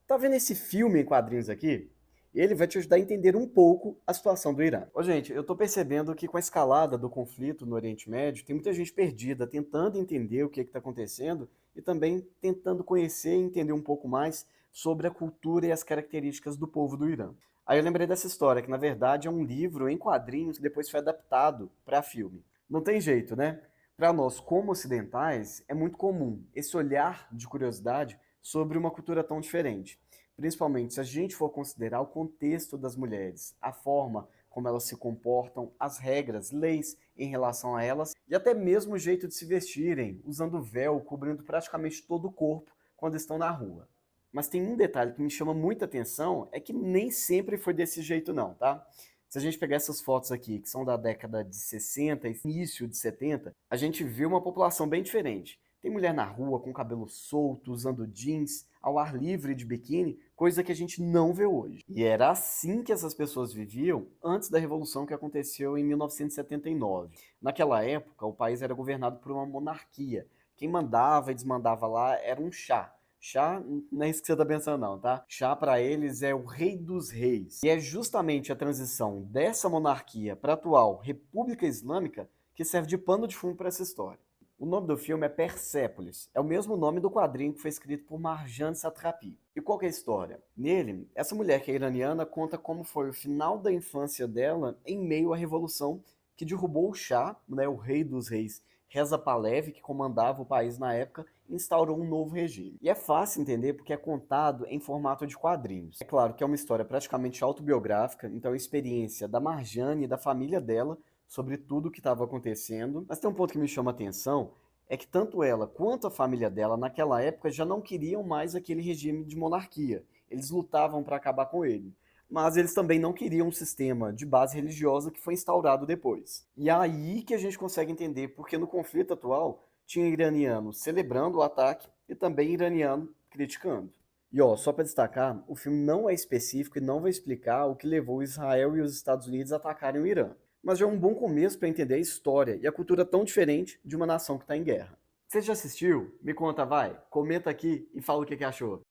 Tá vendo esse filme em quadrinhos aqui? Ele vai te ajudar a entender um pouco a situação do Irã. Ô, gente, eu tô percebendo que com a escalada do conflito no Oriente Médio, tem muita gente perdida, tentando entender o que está acontecendo e também tentando conhecer e entender um pouco mais sobre a cultura e as características do povo do Irã. Aí eu lembrei dessa história, que na verdade é um livro em quadrinhos que depois foi adaptado para filme. Não tem jeito, né? Para nós, como ocidentais, é muito comum esse olhar de curiosidade sobre uma cultura tão diferente. Principalmente se a gente for considerar o contexto das mulheres, a forma como elas se comportam, as regras, leis em relação a elas e até mesmo o jeito de se vestirem, usando véu, cobrindo praticamente todo o corpo quando estão na rua. Mas tem um detalhe que me chama muita atenção, é que nem sempre foi desse jeito não, tá? Se a gente pegar essas fotos aqui, que são da década de 60 e início de 70, a gente vê uma população bem diferente. Tem mulher na rua com cabelo solto, usando jeans, ao ar livre de biquíni, coisa que a gente não vê hoje. E era assim que essas pessoas viviam antes da revolução que aconteceu em 1979. Naquela época, o país era governado por uma monarquia. Quem mandava e desmandava lá era um chá. Chá não é isso que você está pensando não, tá? Chá para eles é o rei dos reis. E é justamente a transição dessa monarquia para a atual República Islâmica que serve de pano de fundo para essa história. O nome do filme é Persépolis. É o mesmo nome do quadrinho que foi escrito por Marjane Satrapi. E qual que é a história? Nele, essa mulher que é iraniana conta como foi o final da infância dela em meio à revolução que derrubou o Shah, né, o rei dos reis, Reza Pahlavi, que comandava o país na época, e instaurou um novo regime. E é fácil entender porque é contado em formato de quadrinhos. É claro que é uma história praticamente autobiográfica, então a experiência da Marjane e da família dela sobre tudo o que estava acontecendo. Mas tem um ponto que me chama a atenção, é que tanto ela quanto a família dela naquela época já não queriam mais aquele regime de monarquia. Eles lutavam para acabar com ele. Mas eles também não queriam um sistema de base religiosa que foi instaurado depois. E é aí que a gente consegue entender porque no conflito atual tinha iraniano celebrando o ataque e também iraniano criticando. E ó, só para destacar, o filme não é específico e não vai explicar o que levou Israel e os Estados Unidos a atacarem o Irã, mas já é um bom começo para entender a história e a cultura tão diferente de uma nação que está em guerra. Você já assistiu? Me conta, vai. Comenta aqui e fala o que achou.